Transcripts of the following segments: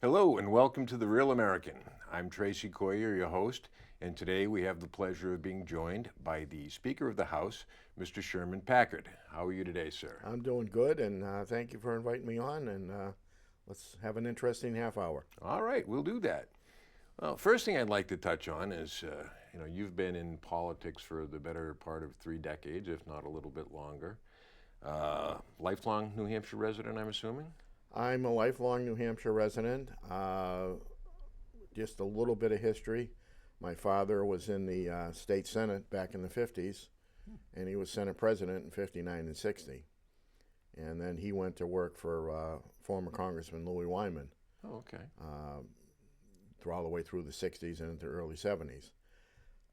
Hello and welcome to The Real American. I'm Tracy Coyer, your host, and today we have the pleasure of being joined by the Speaker of the House, Mr. Sherman Packard. How are you today, sir? I'm doing good, and thank you for inviting me on. And let's have an interesting half hour. All right, we'll do that. Well, first thing I'd like to touch on is, you've been in politics for the better part of 3 decades, if not a little bit longer. Lifelong New Hampshire resident, I'm assuming? I'm a lifelong New Hampshire resident. Just a little bit of history. My father was in the state senate back in the 50s, and he was Senate president in 59 and 60. And then he went to work for former Congressman Louis Wyman Oh, okay. through all the way through the 60s and into the early 70s.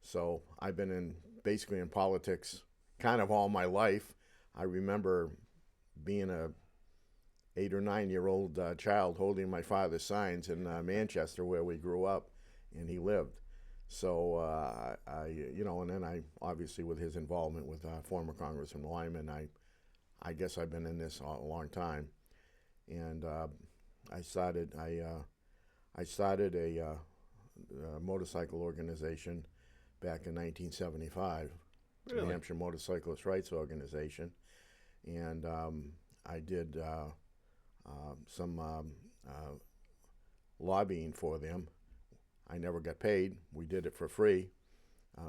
So I've been basically in politics kind of all my life. I remember being a 8 or 9 year old child holding my father's signs in Manchester, where we grew up, and he lived. So and then I obviously with his involvement with former Congressman Wyman, I guess I've been in this a long time, and I started a motorcycle organization back in 1975, the New Really? Hampshire Motorcyclist Rights Organization, and I did some lobbying for them. I never got paid. We did it for free.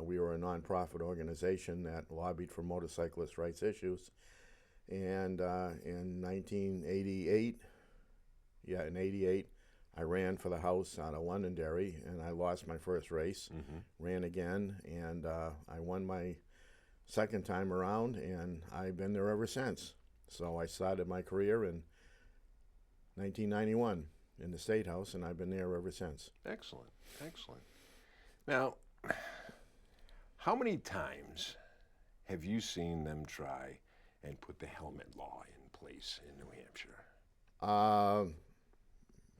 We were a nonprofit organization that lobbied for motorcyclist rights issues. And in 1988, in '88, I ran for the House out of Londonderry, and I lost my first race. Ran again, and I won my second time around, and I've been there ever since. So I started my career in 1991 in the State House, and I've been there ever since. Excellent, excellent. Now, how many times have you seen them try and put the helmet law in place in New Hampshire? Uh,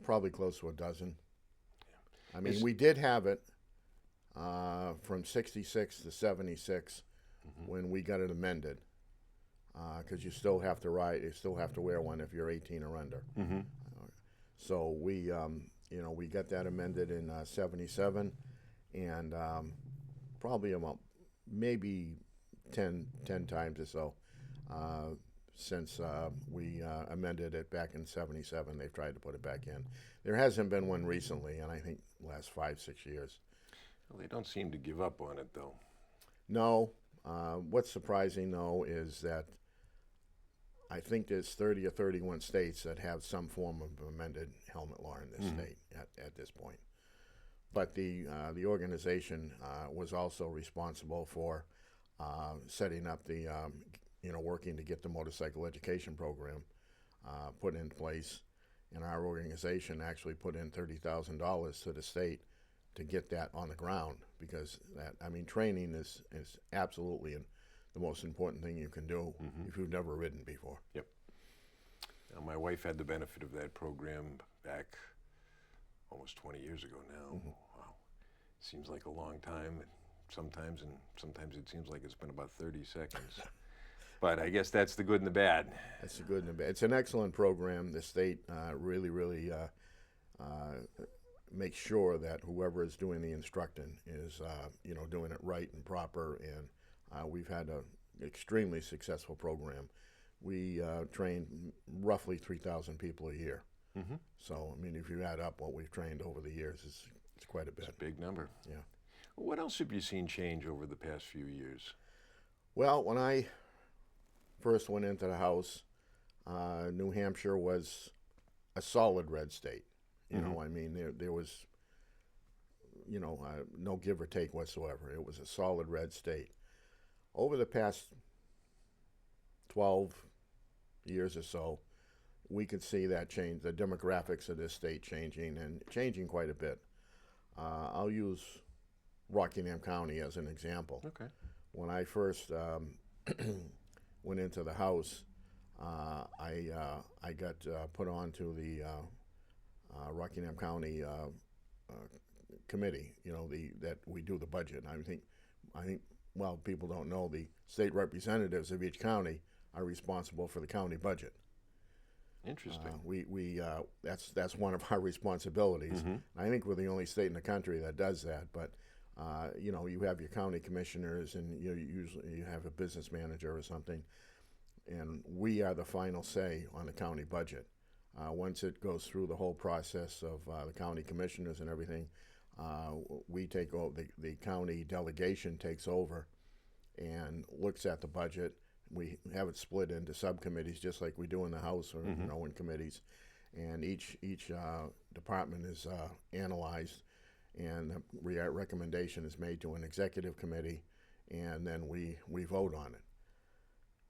Probably close to a dozen. I mean, Is- we did have it from 66 to 76 when we got it amended, because you still have to ride, you still have to wear one if you're 18 or under. So we got that amended in 77, and probably about maybe 10 times or so since we amended it back in 77. They've tried to put it back in. There hasn't been one recently, and I think last 5, 6 years. Well, they don't seem to give up on it, though. No. What's surprising, though, is that I think there's 30 or 31 states that have some form of amended helmet law in this state at this point. But the organization was also responsible for setting up the, working to get the motorcycle education program put in place. And our organization actually put in $30,000 to the state to get that on the ground, because training is absolutely the most important thing you can do if you've never ridden before. Yep. Now, my wife had the benefit of that program back almost 20 years ago now. Wow. Seems like a long time sometimes, and sometimes it seems like it's been about 30 seconds. But I guess that's the good and the bad. That's the good and the bad. It's an excellent program. The state really makes sure that whoever is doing the instructing is, doing it right and proper. And we've had an extremely successful program. We train roughly 3,000 people a year. So, if you add up what we've trained over the years, it's quite a bit. It's a big number. Yeah. What else have you seen change over the past few years? Well, when I first went into the House, New Hampshire was a solid red state. There was, no give or take whatsoever. It was a solid red state. Over the past 12 years or so, we could see that change, the demographics of this state changing, and changing quite a bit. I'll use Rockingham County as an example. Okay. When I first went into the House, I got put onto the Rockingham County committee. That we do the budget. And I think people don't know, the state representatives of each county are responsible for the county budget. Interesting. That's one of our responsibilities. I think we're the only state in the country that does that. But you know, you have your county commissioners, and you have a business manager or something, and we are the final say on the county budget. Once it goes through the whole process of the county commissioners and everything, we take over. The county delegation takes over and looks at the budget. We have it split into subcommittees, just like we do in the House, or you know, in committees, and each department is analyzed, and the recommendation is made to an executive committee, and then we vote on it.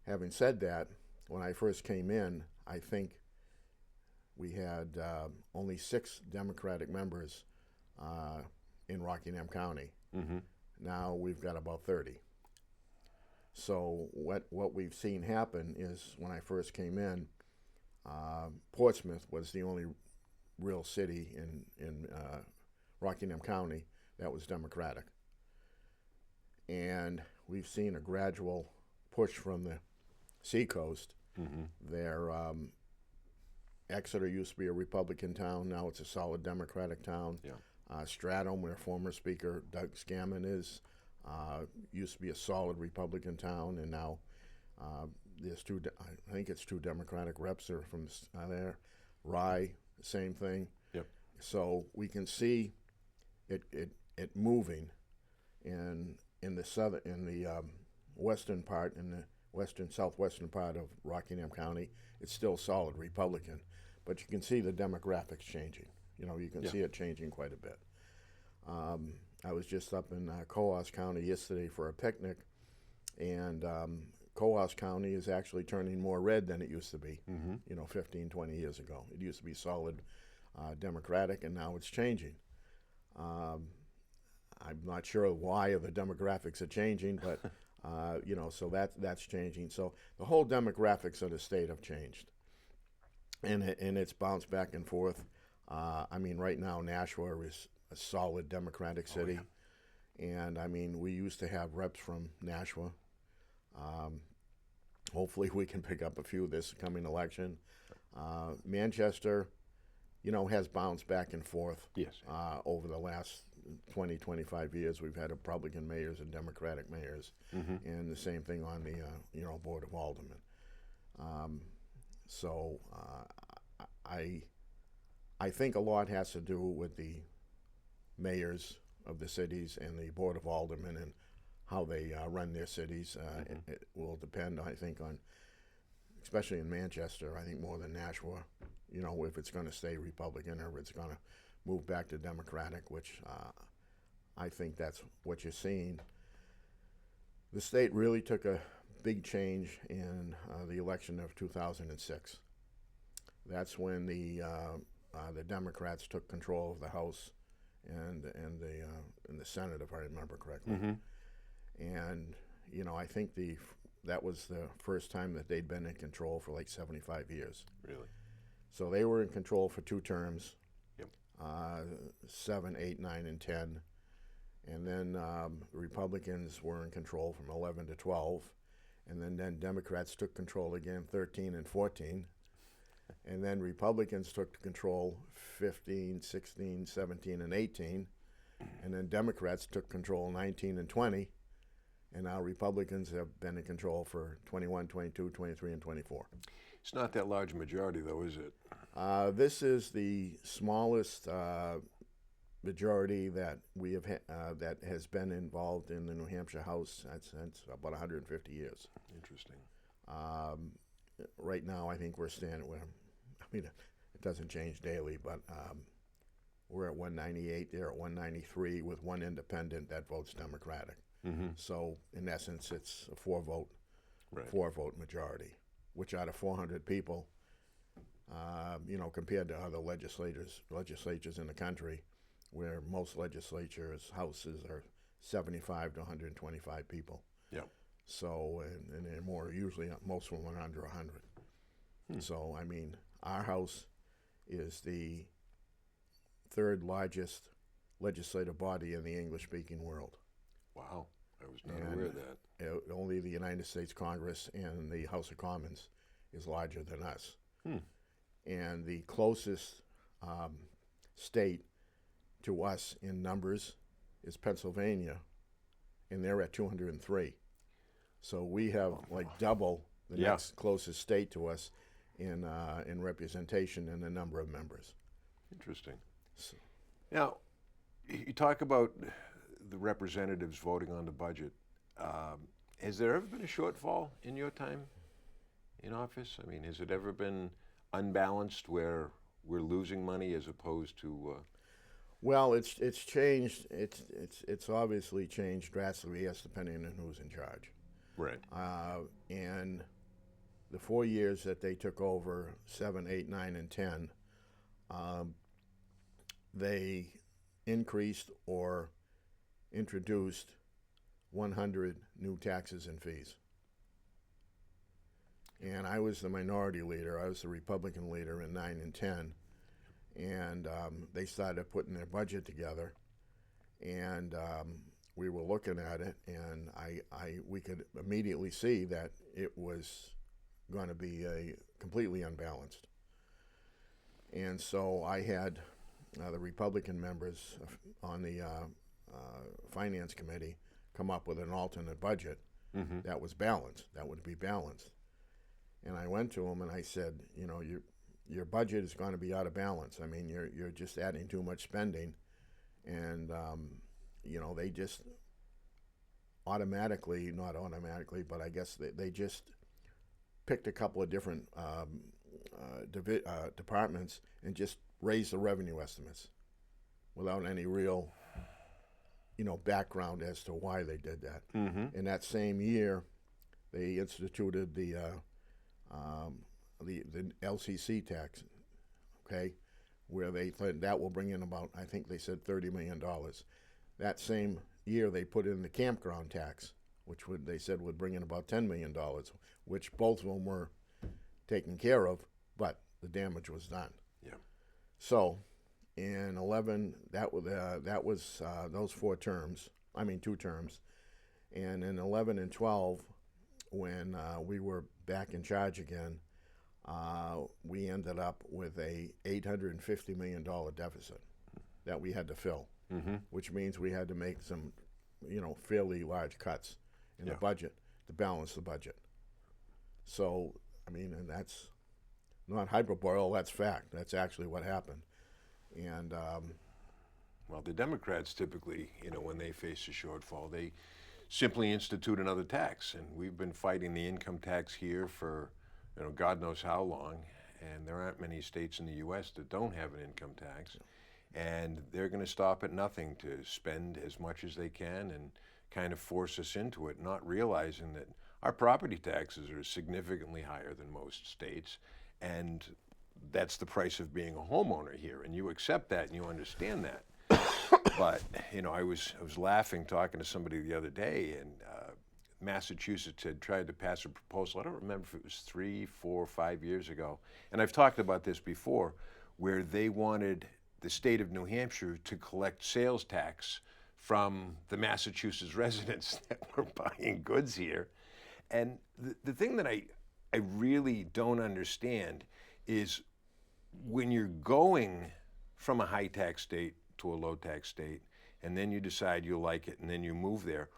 Having said that, when I first came in, I think we had only 6 Democratic members in Rockingham County. Now we've got about 30. So what we've seen happen is, when I first came in, Portsmouth was the only real city in Rockingham County that was Democratic. And we've seen a gradual push from the seacoast. There, Exeter used to be a Republican town. Now it's a solid Democratic town. Stratham, where former Speaker Doug Scammon is, used to be a solid Republican town, and now there's I think it's 2 Democratic reps are from there. Rye, same thing. So we can see it moving, and in the western part, in the southwestern part of Rockingham County, it's still solid Republican, but you can see the demographics changing. You know, you can see it changing quite a bit. I was just up in Coos County yesterday for a picnic, and Coos County is actually turning more red than it used to be, 15, 20 years ago. It used to be solid Democratic, and now it's changing. I'm not sure why the demographics are changing, but, so that's changing. So the whole demographics of the state have changed, and it's bounced back and forth. Right now Nashua is a solid Democratic city. And we used to have reps from Nashua. Hopefully we can pick up a few this coming election. Manchester, has bounced back and forth. Over the last 20, 25 years. We've had Republican mayors and Democratic mayors, and the same thing on the Board of Aldermen. I think a lot has to do with the mayors of the cities and the Board of Aldermen and how they run their cities. It will depend, I think, on, especially in Manchester, I think more than Nashua, if it's going to stay Republican or if it's going to move back to Democratic, which I think that's what you're seeing. The state really took a big change in the election of 2006. That's when the Democrats took control of the House and the Senate, if I remember correctly. And I think that was the first time that they'd been in control for like 75 years. Really? So they were in control for 2 terms. 7, 8, 9, and 10. And then Republicans were in control from 11 to 12. And then Democrats took control again, 13 and 14. And then Republicans took control 15, 16, 17, and 18. And then Democrats took control 19 and 20. And now Republicans have been in control for 21, 22, 23, and 24. It's not that large a majority, though, is it? This is the smallest majority that we have that has been involved in the New Hampshire House since about 150 years. Interesting. Right now, I think we're standing. It doesn't change daily, but we're at 198. They're at 193 with 1 independent that votes Democratic. So in essence, it's a 4-vote majority, which out of 400 people, compared to other legislatures in the country, where most legislatures, houses are 75 to 125 people. So, and they're more, usually most of them are under 100. So, our house is the 3rd largest legislative body in the English-speaking world. Wow, I was not aware of that. Only the United States Congress and the House of Commons is larger than us. and the closest state to us in numbers is Pennsylvania, and they're at 203. So we have like double the next closest state to us in representation and the number of members. Interesting. So, Now, you talk about the representatives voting on the budget. Has there ever been a shortfall in your time in office? I mean, has it ever been unbalanced where we're losing money as opposed to? well, it's changed. It's obviously changed drastically, yes, depending on who's in charge. Right. And the 4 years that they took over, 7, 8, 9, and 10, they increased or introduced 100 new taxes and fees. And I was the minority leader. I was the Republican leader in 9 and 10. And they started putting their budget together. And we were looking at it, and we could immediately see that it was going to be completely unbalanced. And so I had the Republican members on the Finance Committee come up with an alternate budget that was balanced, that would be balanced. And I went to them and I said, you know, your budget is going to be out of balance. I mean, you're just adding too much spending, and you know, they just automatically, not automatically, but I guess they just picked a couple of different departments and just raised the revenue estimates without any real, you know, background as to why they did that. In that same year, they instituted the LCC tax, okay, where they thought that will bring in about, I think they said $30 million. That same year, they put in the campground tax, which they said would bring in about $10 million, which both of them were taken care of, but the damage was done. Yeah. So, in 11, that was those 4 terms. I mean 2 terms, and in 11 and 12, when we were back in charge again, we ended up with a $850 million deficit that we had to fill, which means we had to make some, you know, fairly large cuts in the budget to balance the budget. So, I mean, and that's not hyperbole, that's fact. That's actually what happened. And well, the Democrats typically, you know, when they face a shortfall, they simply institute another tax. And we've been fighting the income tax here for, you know, God knows how long. And there aren't many states in the U.S. that don't have an income tax. And they're going to stop at nothing to spend as much as they can and kind of force us into it, not realizing that our property taxes are significantly higher than most states. And that's the price of being a homeowner here. And you accept that and you understand that. But, you know, I was laughing talking to somebody the other day, and Massachusetts had tried to pass a proposal. I don't remember if it was 3, 4, 5 years ago. And I've talked about this before, where they wanted the state of New Hampshire to collect sales tax from the Massachusetts residents that were buying goods here. And the thing that I really don't understand is when you're going from a high tax state to a low tax state, and then you decide you like it, and then you move there,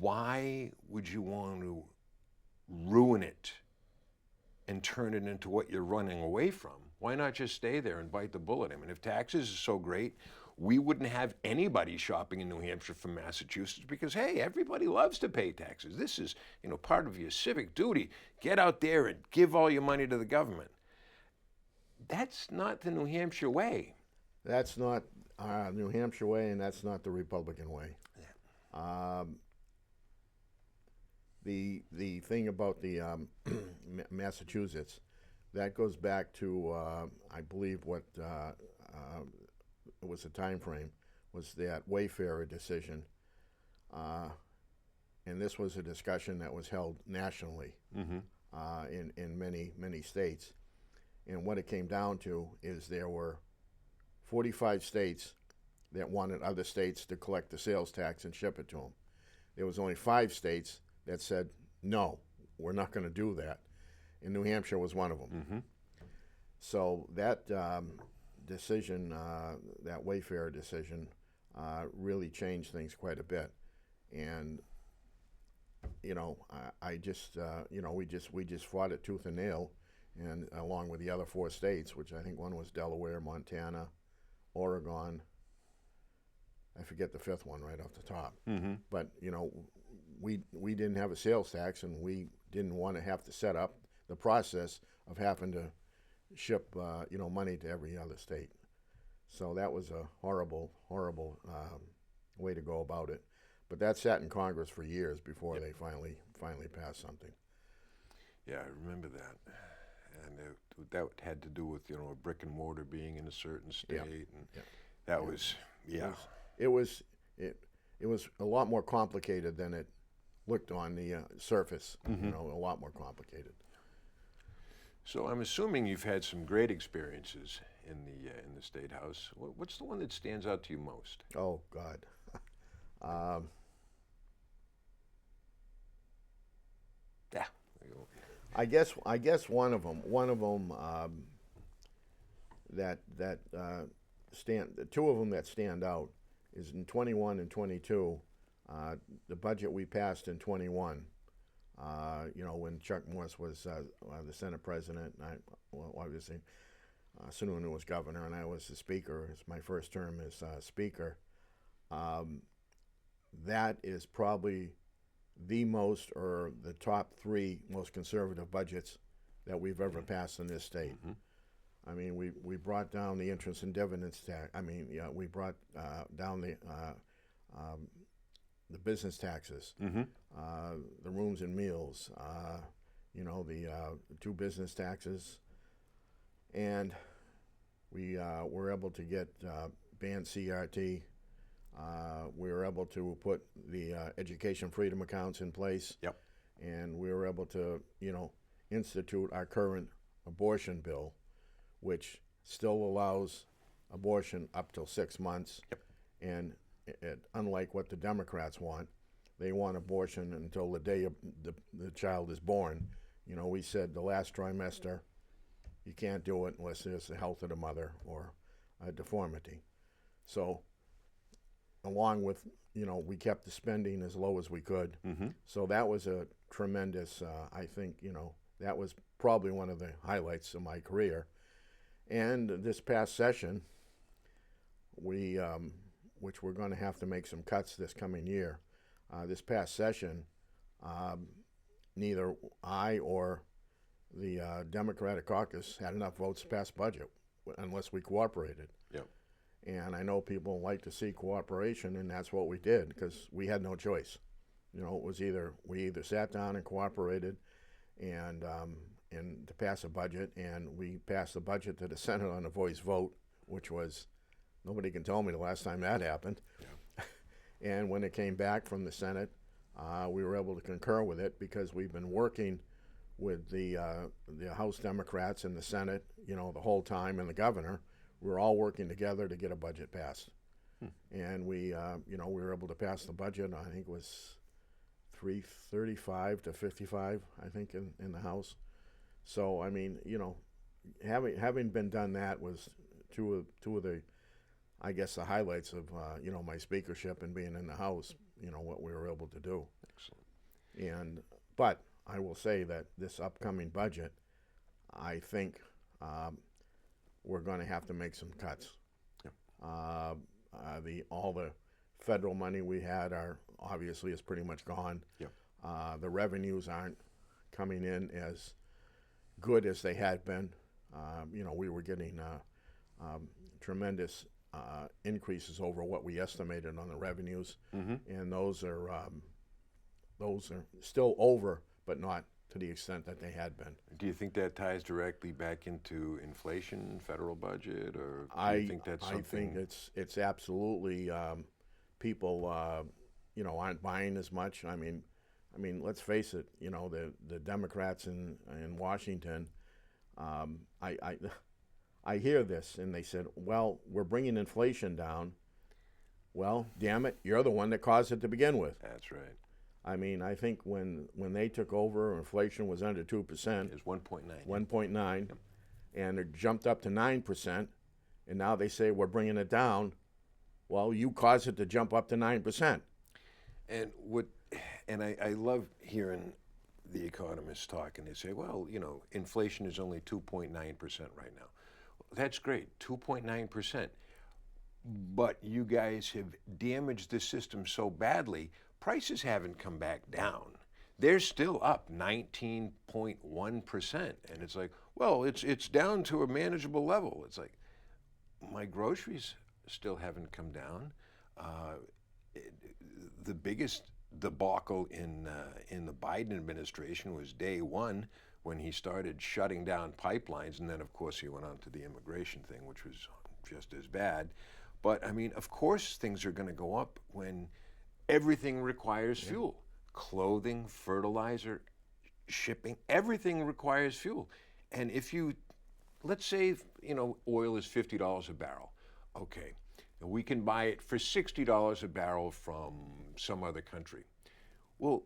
why would you want to ruin it and turn it into what you're running away from? Why not just stay there and bite the bullet? I mean, if taxes are so great, we wouldn't have anybody shopping in New Hampshire from Massachusetts because, hey, everybody loves to pay taxes. This is, you know, part of your civic duty. Get out there and give all your money to the government. That's not the New Hampshire way. that's not New Hampshire way, and that's not the Republican way. Yeah. The thing about the Massachusetts, that goes back to I believe what was the time frame was that Wayfarer decision, and this was a discussion that was held nationally in many states, and what it came down to is there were 45 states that wanted other states to collect the sales tax and ship it to them. There was only 5 states that said, no, we're not going to do that. And New Hampshire was one of them. So that decision, that Wayfair decision, really changed things quite a bit. And I just we just fought it tooth and nail, and along with the other 4 states, which I think one was Delaware, Montana, Oregon. I forget the 5th one right off the top. Mm-hmm. But we didn't have a sales tax, and we didn't want to have to set up the process of having to ship money to every other state. So that was a horrible way to go about it. But that sat in Congress for years before they finally passed something. Yeah, I remember that. And that had to do with a brick and mortar being in a certain state, and that was It was a lot more complicated than it looked on the surface. Mm-hmm. A lot more complicated. So I'm assuming you've had some great experiences in the State House. What's the one that stands out to you most? Oh God. Yeah. There you go. I guess one of them the 2 of them that stand out is in 21 and 22, the budget we passed in 21. When Chuck Morse was the Senate president, and obviously Sununu was governor, and I was the speaker. It's my first term as speaker. That is probably the most, or the top 3 most conservative budgets that we've ever passed in this state. Mm-hmm. I mean, we brought down the interest and dividends tax. We brought down the business taxes, Mm-hmm. the rooms and meals, the 2 business taxes, and we were able to get ban CRT. We were able to put the education freedom accounts in place. Yep. And we were able to, institute our current abortion bill, which still allows abortion up till 6 months. Yep. And unlike what the Democrats want, they want abortion until the day the child is born. We said the last trimester, you can't do it unless there's the health of the mother or a deformity. So, along with, we kept the spending as low as we could. Mm-hmm. So that was a tremendous, I think, that was probably one of the highlights of my career. And this past session, we, which we're going to have to make some cuts this coming year, this past session, neither I or the Democratic caucus had enough votes to pass budget unless we cooperated. Yep. And I know people like to see cooperation, and that's what we did because we had no choice. It was we either sat down and cooperated, and to pass a budget, and we passed the budget to the Senate on a voice vote, which was, nobody can tell me the last time that happened. Yeah. And when it came back from the Senate, we were able to concur with it because we've been working with the House Democrats and the Senate, the whole time, and the governor. We were all working together to get a budget passed. And we were able to pass the budget. I think it was 335 to 55, I think, in the House. So, I mean, having been done that was two of the, I guess, the highlights of, my speakership and being in the House, what we were able to do. Excellent. But I will say that this upcoming budget, I think we're going to have to make some cuts. Yep. All the federal money we had obviously is pretty much gone. Yep. The revenues aren't coming in as good as they had been. We were getting tremendous increases over what we estimated on the revenues, Mm-hmm. and those are still over, but not to the extent that they had been. Do you think that ties directly back into inflation, federal budget, or do you think that's something? I think it's absolutely people aren't buying as much. I mean, let's face it. The Democrats in Washington. I hear this, and they said, "Well, we're bringing inflation down." Well, damn it, you're the one that caused it to begin with. That's right. I mean, I think when they took over, inflation was under 2%. It's 1.9. 1.9. Yep. and it jumped up to 9%, and now they say we're bringing it down. Well, you caused it to jump up to 9%. And I love hearing the economists talk, and they say, well, inflation is only 2.9% right now. That's great, 2.9%. But you guys have damaged the system so badly, prices haven't come back down. They're still up 19.1%. And it's like, well, it's down to a manageable level. It's like, my groceries still haven't come down. The biggest debacle in the Biden administration was day one when he started shutting down pipelines, and then of course he went on to the immigration thing, which was just as bad. But I mean, of course things are going to go up when everything requires fuel. Clothing, fertilizer, shipping, everything requires fuel. And if you, let's say, oil is $50 a barrel. Okay, we can buy it for $60 a barrel from some other country. Well,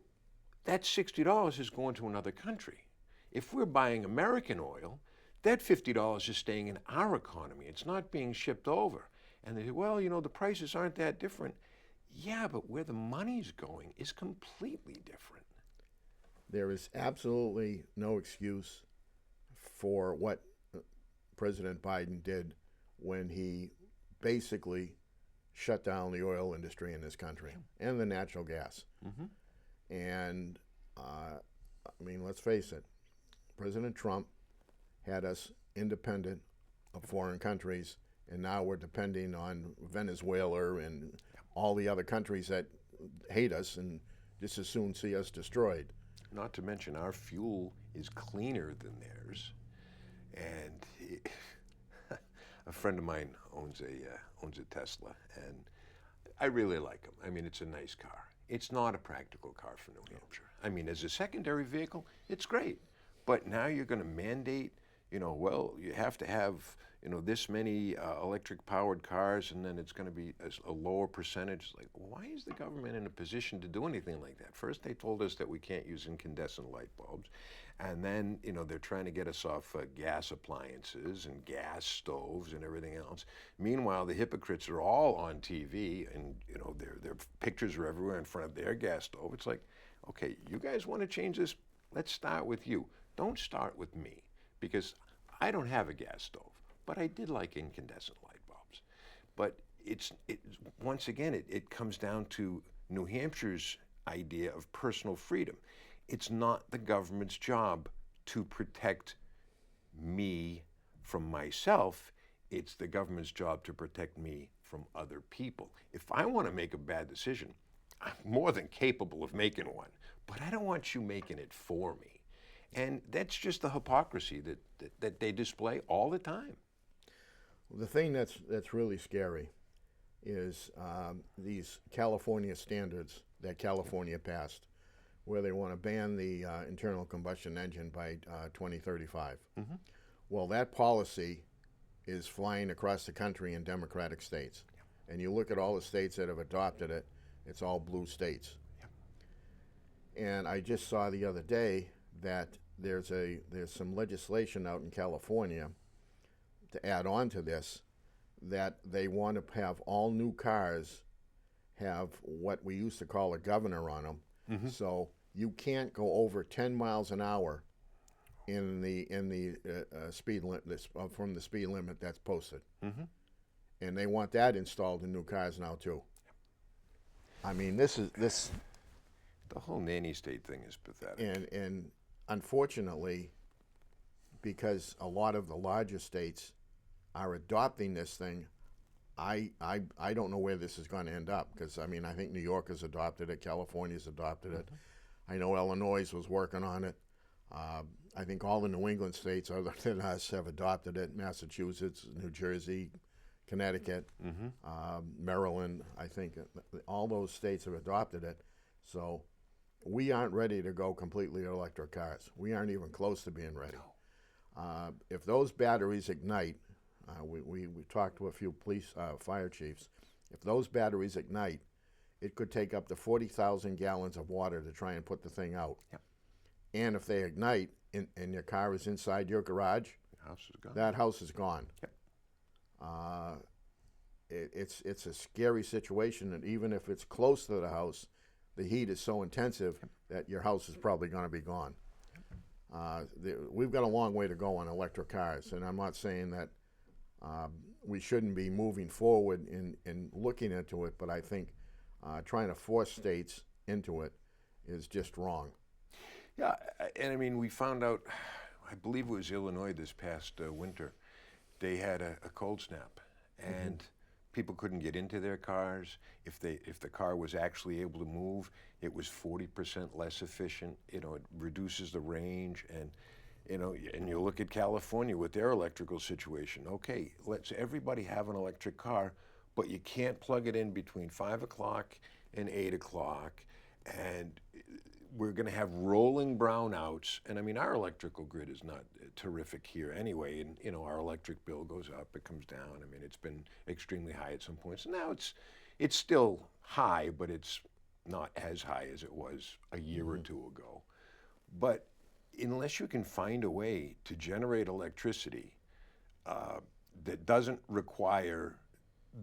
that $60 is going to another country. If we're buying American oil, that $50 is staying in our economy. It's not being shipped over. And they say, well, the prices aren't that different. Yeah, but where the money's going is completely different. There is absolutely no excuse for what President Biden did when he basically shut down the oil industry in this country and the natural gas. Mm-hmm. And, let's face it, President Trump had us independent of foreign countries, and now we're depending on Venezuela and all the other countries that hate us and just as soon see us destroyed. Not to mention our fuel is cleaner than theirs. And a friend of mine owns a Tesla, and I really like him. I mean, it's a nice car. It's not a practical car for New Hampshire. I mean, as a secondary vehicle, it's great. But now you're going to mandate, you have to have, this many electric-powered cars, and then it's going to be a lower percentage. Like, why is the government in a position to do anything like that? First, they told us that we can't use incandescent light bulbs, and then, they're trying to get us off gas appliances and gas stoves and everything else. Meanwhile, the hypocrites are all on TV, and, their pictures are everywhere in front of their gas stove. It's like, okay, you guys want to change this? Let's start with you. Don't start with me, because I don't have a gas stove. But I did like incandescent light bulbs. But once again, it comes down to New Hampshire's idea of personal freedom. It's not the government's job to protect me from myself. It's the government's job to protect me from other people. If I want to make a bad decision, I'm more than capable of making one. But I don't want you making it for me. And that's just the hypocrisy that they display all the time. The thing that's really scary is these California standards that California passed, where they want to ban the internal combustion engine by 2035. Mm-hmm. Well, that policy is flying across the country in Democratic states. Yeah. And you look at all the states that have adopted it, it's all blue states. Yeah. And I just saw the other day that there's some legislation out in California to add on to this, that they want to have all new cars have what we used to call a governor on them. Mm-hmm. So you can't go over 10 miles an hour in the speed limit from the speed limit that's posted. Mm-hmm. And they want that installed in new cars now too. I mean, this. The whole nanny state thing is pathetic. And unfortunately, because a lot of the larger states are adopting this thing, I don't know where this is going to end up, because I think New York has adopted it, California's adopted it. I know Illinois was working on it. I think all the New England states other than us have adopted it. Massachusetts, New Jersey, Connecticut, Maryland, I think all those states have adopted it. So we aren't ready to go completely electric cars. We aren't even close to being ready. If those batteries ignite, we talked to a few fire chiefs. If those batteries ignite, it could take up to 40,000 gallons of water to try and put the thing out. Yep. And if they ignite and your car is inside your garage, House is gone. That house is gone. Yep. It's a scary situation, and even if it's close to the house, the heat is so intensive that your house is probably going to be gone. We've got a long way to go on electric cars, and I'm not saying that we shouldn't be moving forward in looking into it, but I think trying to force states into it is just wrong. Yeah, and I mean, we found out, I believe it was Illinois this past winter, they had a cold snap, and people couldn't get into their cars. If the car was actually able to move, it was 40% less efficient. You know, it reduces the range, and you know, and you look at California with their electrical situation. Okay, let's everybody have an electric car, but you can't plug it in between 5 o'clock and 8 o'clock, and we're going to have rolling brownouts. And I mean, our electrical grid is not terrific here anyway. And you know, our electric bill goes up, it comes down. I mean, it's been extremely high at some points. And now it's still high, but it's not as high as it was a year or two ago. But unless you can find a way to generate electricity that doesn't require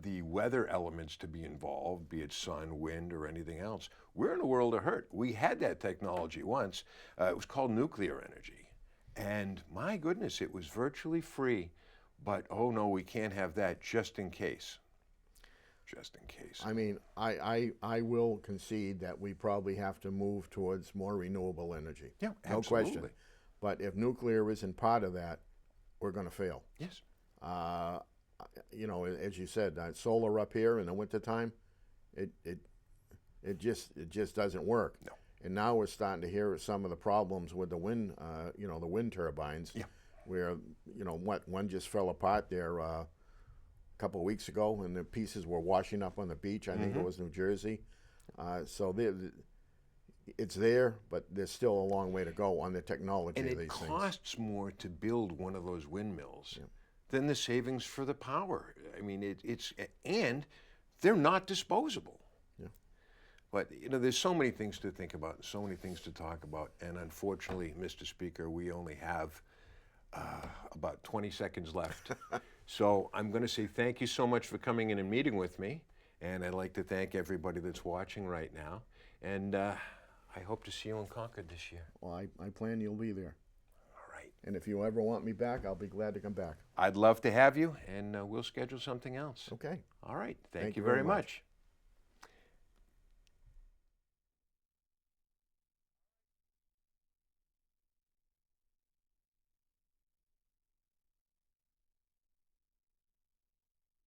the weather elements to be involved, be it sun, wind, or anything else, we're in a world of hurt. We had that technology once. It was called nuclear energy. And my goodness, it was virtually free. But oh no, we can't have that just in case. Just in case. I mean, I will concede that we probably have to move towards more renewable energy. Yeah, no absolutely. question. But if nuclear isn't part of that, we're going to fail. Yes. You know, as you said, solar up here in the wintertime, it just doesn't work. No. And now we're starting to hear some of the problems with the wind, you know, the wind turbines, Yeah. where, you know, one just fell apart there a couple of weeks ago, and the pieces were washing up on the beach. I think it was New Jersey. So it's there, but there's still a long way to go on the technology And of it these things. costs more to build one of those windmills than the savings for the power. I mean, and they're not disposable. Yeah. But you know, there's so many things to think about, and so many things to talk about, and unfortunately, Mr. Speaker, we only have about 20 seconds left. So I'm going to say thank you so much for coming in and meeting with me, and I'd like to thank everybody that's watching right now, and I hope to see you in Concord this year. Well, I plan you'll be there. All right. And if you ever want me back, I'll be glad to come back. I'd love to have you, and we'll schedule something else. Okay. All right. Thank you very much.